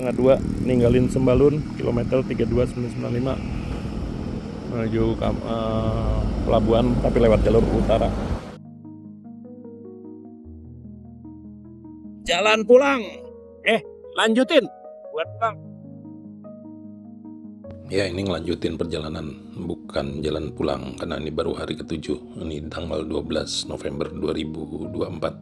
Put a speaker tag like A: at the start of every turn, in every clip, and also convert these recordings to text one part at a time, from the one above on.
A: 1:30 ninggalin Sembalun kilometer 32995 menuju pelabuhan tapi lewat jalur utara. Jalan pulang. Lanjutin buat pulang.
B: Ya, ini ngelanjutin perjalanan, bukan jalan pulang, karena ini baru hari ke-7. Ini tanggal 12 November 2024.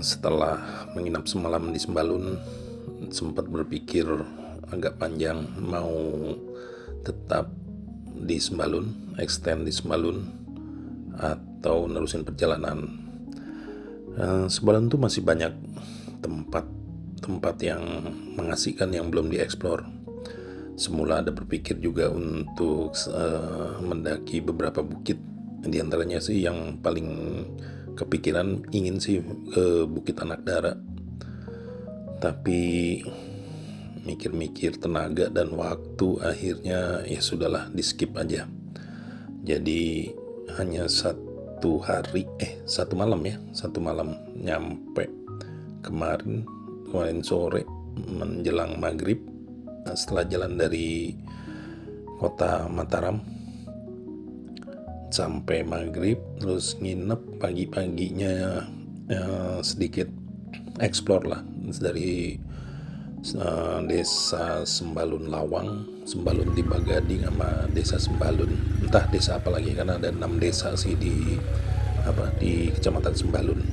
B: Setelah menginap semalam di Sembalun, sempat berpikir agak panjang mau tetap di Sembalun, extend di Sembalun, atau nerusin perjalanan. Sembalun tuh masih banyak tempat yang mengasihkan yang belum dieksplor. Semula ada berpikir juga untuk mendaki beberapa bukit. Di antaranya sih yang paling kepikiran ingin sih ke Bukit Anak Dara. Tapi mikir-mikir tenaga dan waktu, akhirnya ya sudahlah, di skip aja. Jadi hanya satu malam nyampe kemarin sore menjelang maghrib. Setelah jalan dari kota Mataram sampai maghrib, terus nginep pagi-paginya, sedikit explore lah dari desa Sembalun Lawang, Sembalun Timba Gading, sama desa Sembalun, entah desa apa lagi, karena ada 6 desa sih di kecamatan Sembalun.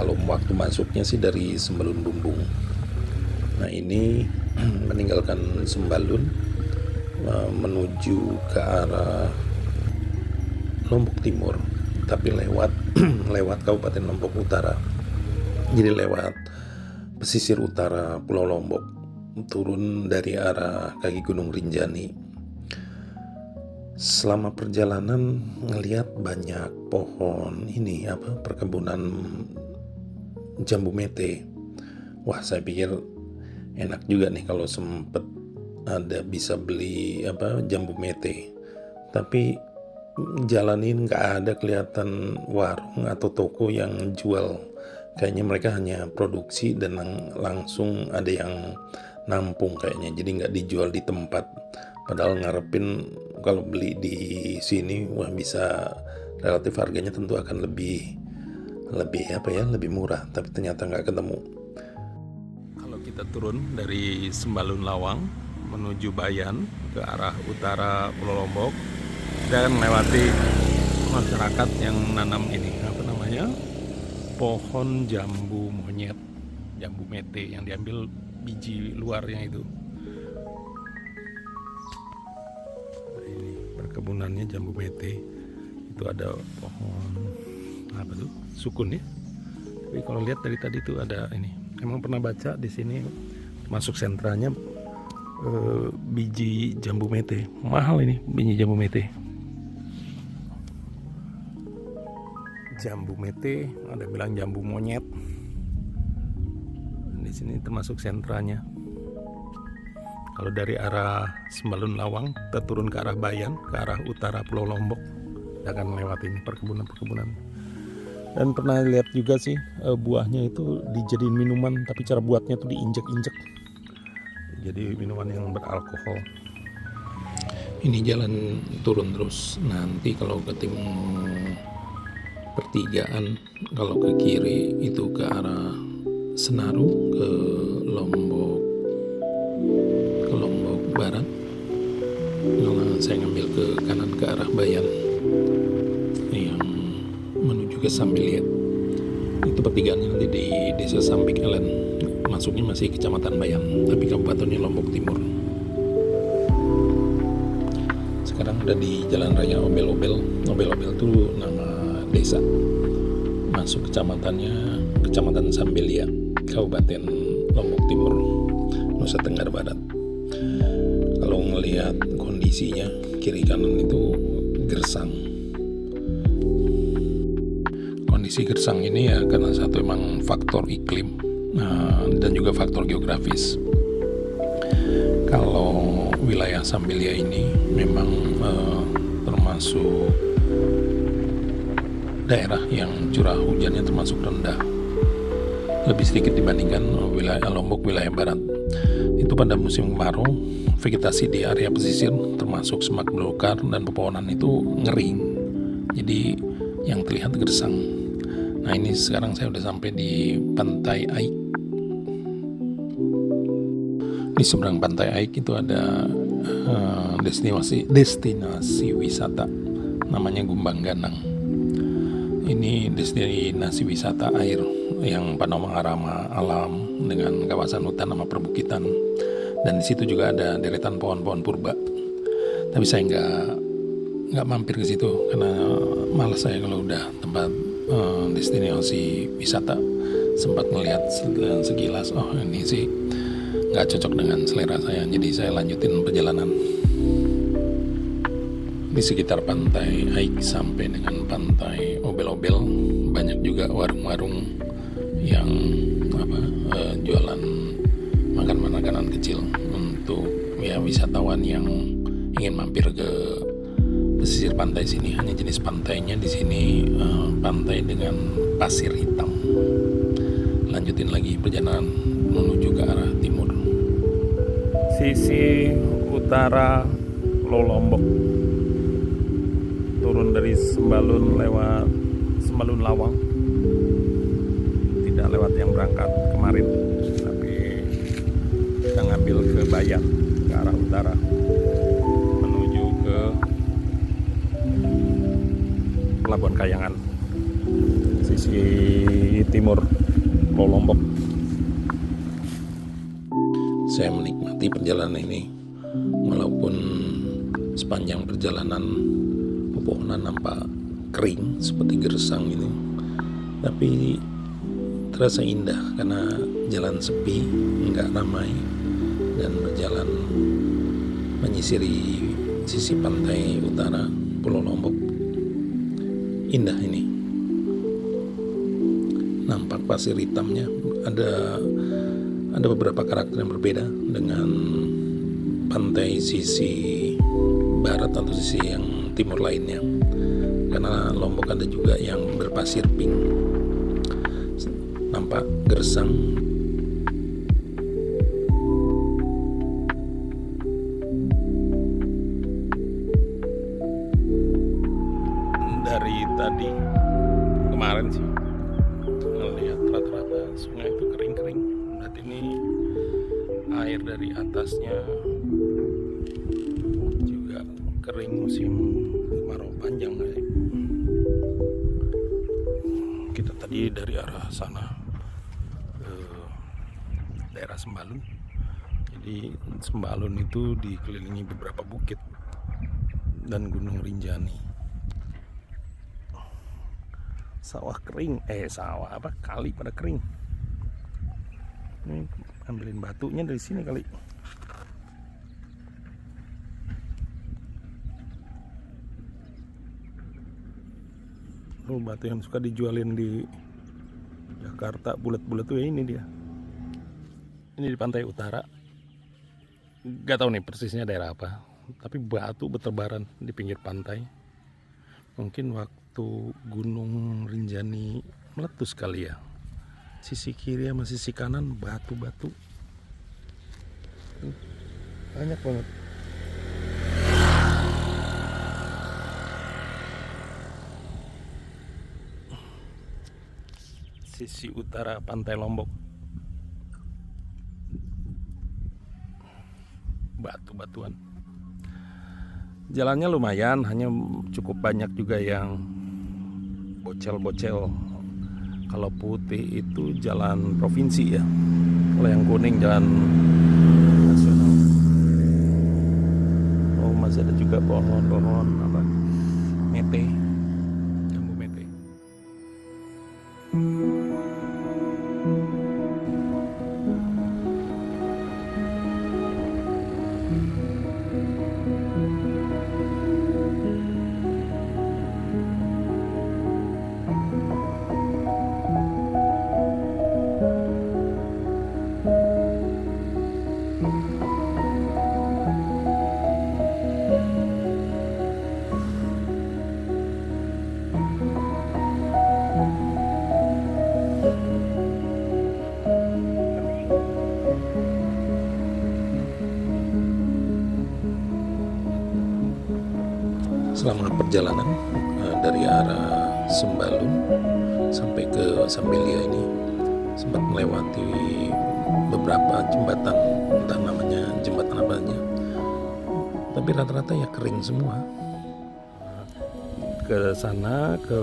B: Kalau waktu masuknya sih dari Sembalun Bumbung. Nah, ini meninggalkan Sembalun menuju ke arah Lombok Timur, tapi lewat Kabupaten Lombok Utara. Jadi lewat pesisir utara Pulau Lombok, turun dari arah kaki Gunung Rinjani. Selama perjalanan ngelihat banyak pohon perkebunan jambu mete. Wah, saya pikir enak juga nih kalau sempet bisa beli jambu mete. Tapi jalanin nggak ada kelihatan warung atau toko yang jual. Kayaknya mereka hanya produksi dan langsung ada yang nampung kayaknya. Jadi nggak dijual di tempat. Padahal ngarepin kalau beli di sini bisa relatif harganya tentu akan lebih murah. Tapi ternyata nggak ketemu. Kita turun dari Sembalun Lawang menuju Bayan ke arah utara Pulau Lombok dan melewati masyarakat yang nanam pohon jambu monyet, jambu mete yang diambil biji luarnya itu. Nah, ini perkebunannya jambu mete. Itu ada pohon sukun ya. Tapi kalau lihat dari tadi tuh ada ini. Emang pernah baca di sini masuk sentranya biji jambu mete. Mahal ini biji jambu mete. Jambu mete, ada bilang jambu monyet. Di sini termasuk sentranya. Kalau dari arah Sembalun Lawang, kita turun ke arah Bayan, ke arah utara Pulau Lombok, kita akan melewati ini perkebunan. Dan pernah lihat juga sih buahnya itu dijadiin minuman, tapi cara buatnya tuh diinjek-injek. Jadi minuman yang beralkohol. Ini jalan turun terus. Nanti kalau ketemu pertigaan, kalau ke kiri itu ke arah Senaru, ke Lombok Barat. Kalau saya ngambil ke kanan ke arah Bayan yang menuju ke Sambiliat. Itu pertigaannya nanti di desa Sambik Elen. Masuknya masih kecamatan Bayan, tapi kabupatennya Lombok Timur. Sekarang udah di Jalan Raya Obel-Obel. Obel-Obel itu nama desa. Masuk kecamatan Sambiliat, Kabupaten Lombok Timur, Nusa Tenggara Barat. Kalau ngelihat kondisinya, kiri kanan itu gersang. Kondisi gersang ini ya karena satu emang faktor iklim dan juga faktor geografis. Kalau wilayah Sambilia ini memang termasuk daerah yang curah hujannya termasuk rendah. lebih sedikit dibandingkan wilayah Lombok wilayah barat. Itu pada musim kemarau, vegetasi di area pesisir termasuk semak belukar dan pepohonan itu ngering. Jadi yang terlihat gersang. Nah, ini sekarang saya udah sampai di Pantai Aik. Di seberang Pantai Aik itu ada destinasi wisata namanya Gumbang Ganang. Ini destinasi wisata air yang panorama alam dengan kawasan hutan sama perbukitan, dan di situ juga ada deretan pohon-pohon purba. Tapi saya nggak mampir ke situ karena malas saya kalau udah tempat destinasi wisata. Sempat ngelihat sekilas, oh ini sih nggak cocok dengan selera saya, jadi saya lanjutin perjalanan. Di sekitar Pantai Aik sampai dengan Pantai Obel-Obel banyak juga warung-warung yang jualan makanan kecil untuk ya wisatawan yang ingin mampir ke pesisir pantai sini. Hanya jenis pantainya di sini pantai dengan pasir hitam. Lanjutin lagi perjalanan menuju ke arah timur.
A: Sisi utara Pulau Lombok, turun dari Sembalun lewat Sembalun Lawang, tidak lewat yang berangkat kemarin, tapi kita ngambil ke Bayan ke arah utara menuju ke Pelabuhan Kayangan, sisi timur Pulau Lombok.
B: Saya menikmati perjalanan ini, walaupun sepanjang perjalanan pepohonan nampak kering seperti gersang ini, tapi terasa indah karena jalan sepi, nggak ramai, dan berjalan menyisiri sisi pantai utara Pulau Lombok. Indah ini, nampak pasir hitamnya. Ada beberapa karakter yang berbeda dengan pantai sisi barat atau sisi yang timur lainnya, karena Lombok ada juga yang berpasir pink, nampak gersang.
A: Dari tadi kemarin sih ngelihat rata-rata sungai itu kering-kering. Berarti ini air dari atasnya juga kering musim kemarau panjang. Kita tadi dari arah sana ke daerah Sembalun. Jadi Sembalun itu dikelilingi beberapa bukit dan Gunung Rinjani. Sawah kering, kali pada kering. Ini ambilin batunya dari sini kali. Batu yang suka dijualin di Jakarta bulat-bulat tuh ya, ini dia. Ini di pantai utara. Gak tahu nih persisnya daerah apa, tapi batu bertebaran di pinggir pantai. Mungkin waktu Gunung Rinjani meletus kali ya. Sisi kiri sama sisi kanan batu-batu. Banyak banget. Sisi utara pantai Lombok. Batu-batuan. Jalannya lumayan, hanya cukup banyak juga yang bocel-bocel. Kalau putih itu jalan provinsi ya. Kalau yang kuning jalan nasional. Oh, masih ada juga pohon-pohon mete, jambu mete.
B: selama perjalanan dari arah Sembalun sampai ke Sambelia ini sempat melewati beberapa jembatan, entah namanya jembatan apa aja, tapi rata-rata ya kering semua.
A: Ke sana ke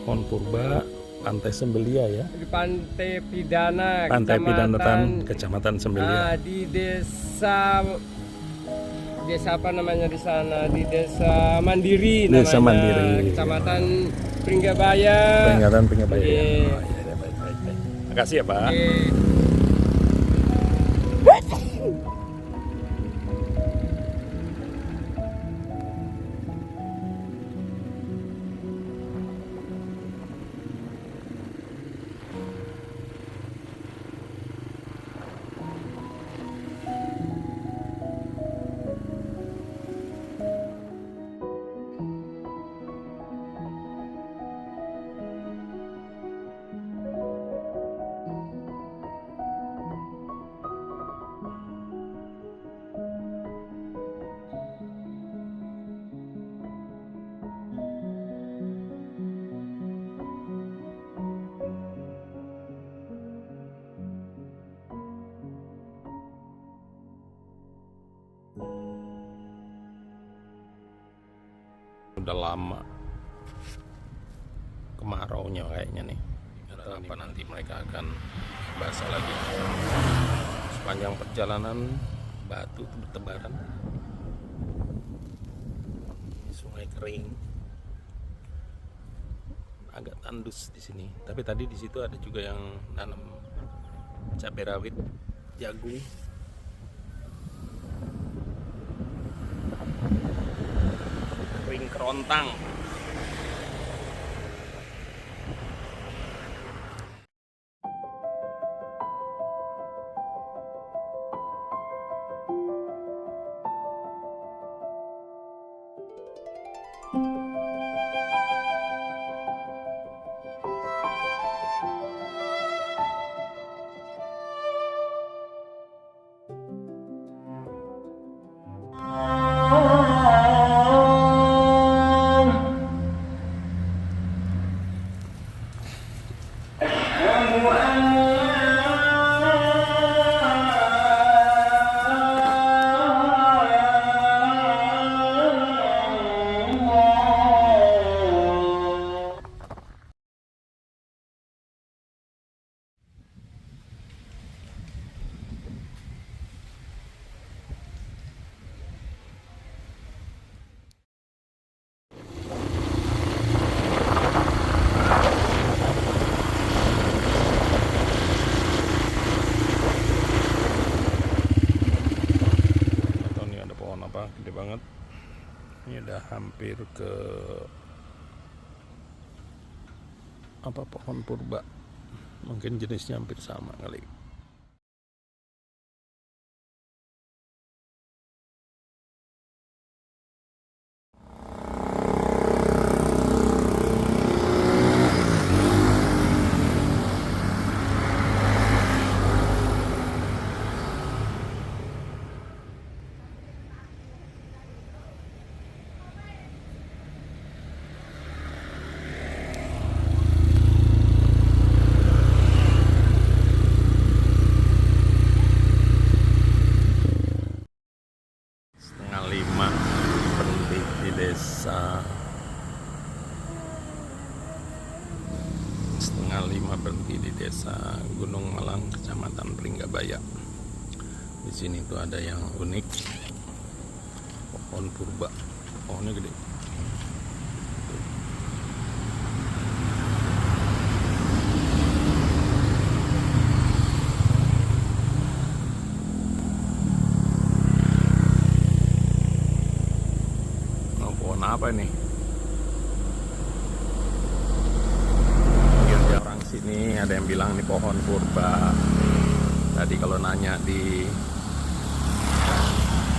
A: Pohon Purba, Pantai Sembelia ya.
C: Di Pantai Pidana,
A: Pantai Pidanatan, Kecamatan Sembelia.
C: di desa apa namanya di sana? Di Desa Mandiri
A: Desa
C: namanya.
A: Mandiri.
C: Kecamatan Pringgabaya.
A: Peringatan Pringgabaya.
C: Iya.
A: Oh, iya, baik. Makasih ya Pak.
C: Oke.
A: Udah lama kemaraunya kayaknya nih. Apa nanti mereka akan basah lagi. Sepanjang perjalanan batu itu bertebaran. Sungai kering. Agak tandus di sini. Tapi tadi di situ ada juga yang nanam cabai rawit, jagung. Kering kerontang. Gede banget. Ini udah hampir ke apa pohon purba. Mungkin jenisnya hampir sama kali. Setengah lima berhenti di Desa Gunung Malang, Kecamatan Pringgabaya. Di sini tuh ada yang unik, pohon purba. Pohonnya gede. Oh, pohon apa ini? Sini ada yang bilang ini pohon purba. Tadi kalau nanya di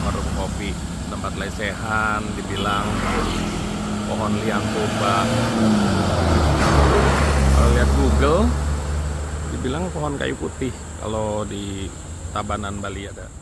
A: warung kopi tempat lesehan dibilang pohon liang purba. Kalau lihat Google dibilang pohon kayu putih kalau di Tabanan Bali ada.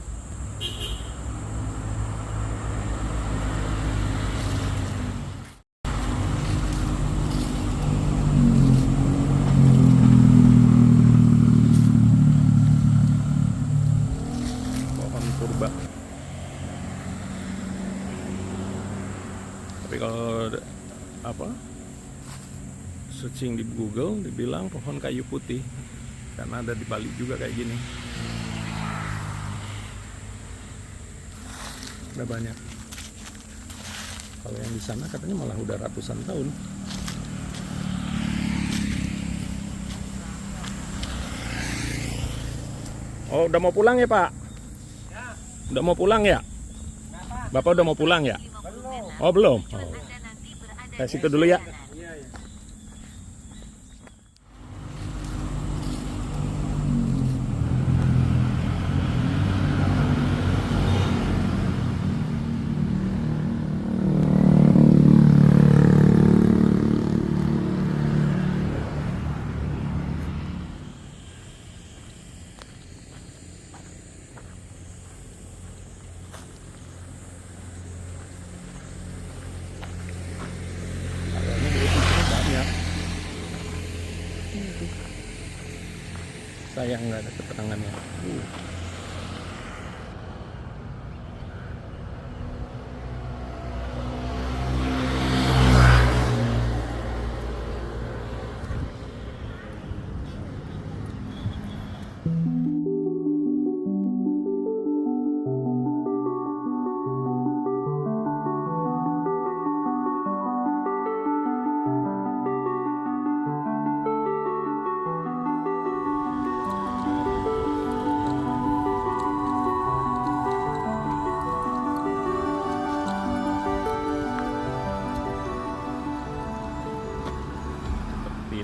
A: Tapi kalau apa searching di Google dibilang pohon kayu putih karena ada di Bali juga kayak gini. Udah banyak. Kalau yang di sana katanya malah udah ratusan tahun. Oh, udah mau pulang ya, Pak? Udah mau pulang ya? Bapak udah mau pulang ya? Oh, belum. Oh. Saya situ dulu ya. Sayang nggak ada keterangannya.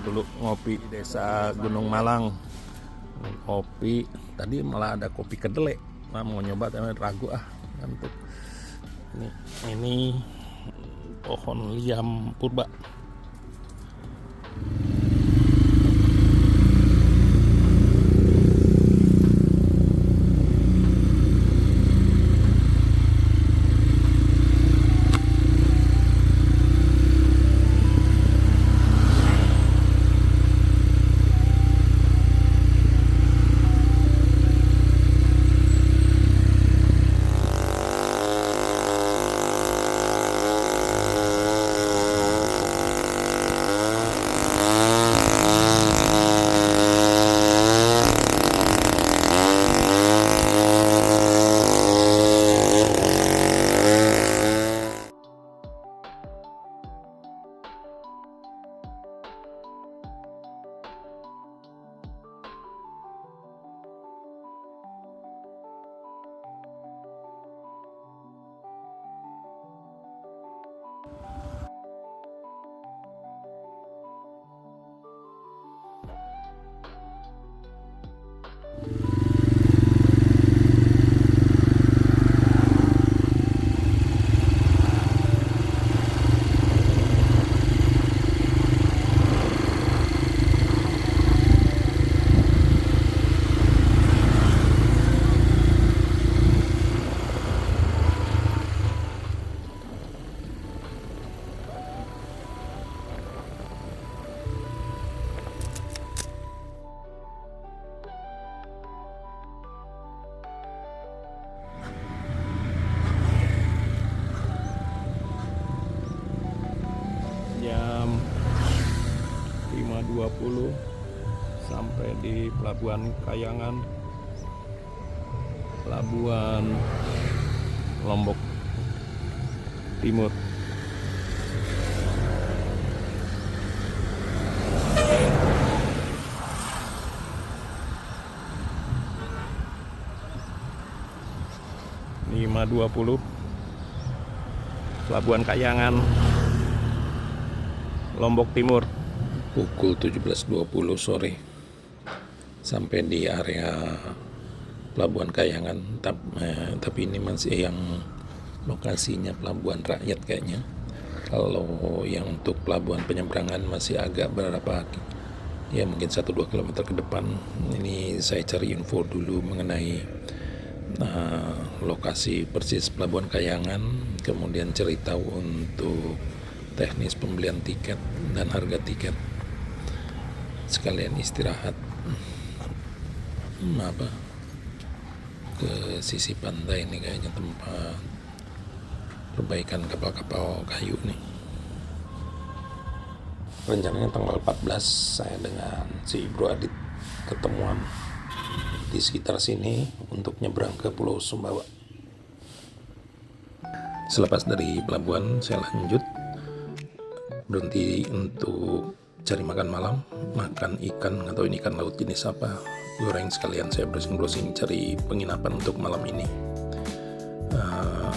A: Dulu ngopi di desa Gunung Malang, kopi tadi malah ada kopi kedelai. Nah, mau nyoba tapi ragu ngantuk. Ini pohon liam purba. Jam 5.20 sampai di Pelabuhan Kayangan, Pelabuhan Lombok Timur. Lima 20 Pelabuhan Kayangan, Lombok Timur.
B: Pukul 17.20 sore sampai di area Pelabuhan Kayangan, tapi ini masih yang lokasinya pelabuhan rakyat kayaknya. Kalau yang untuk pelabuhan penyeberangan masih agak berapa, ya mungkin 1-2 km ke depan. Ini saya cari info dulu mengenai lokasi persis Pelabuhan Kayangan, kemudian cerita untuk teknis pembelian tiket dan harga tiket, sekalian istirahat ke sisi pantai. Ini kayaknya tempat perbaikan kapal-kapal kayu nih. Rencananya tanggal 14 saya dengan si Bro Adit ketemuan di sekitar sini untuk nyebrang ke Pulau Sumbawa. Selepas dari pelabuhan saya lanjut berhenti untuk cari makan malam, makan ikan, nggak tahu ini ikan laut jenis apa, goreng sekalian saya browsing-browsing cari penginapan untuk malam ini.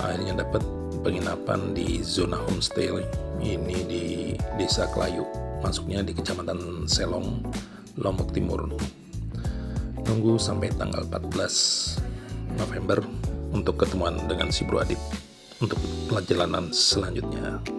B: Akhirnya dapat penginapan di zona homestay ini di Desa Klayu, masuknya di Kecamatan Selong, Lombok Timur. Tunggu sampai tanggal 14 November untuk ketemuan dengan si Bro Adit untuk perjalanan selanjutnya.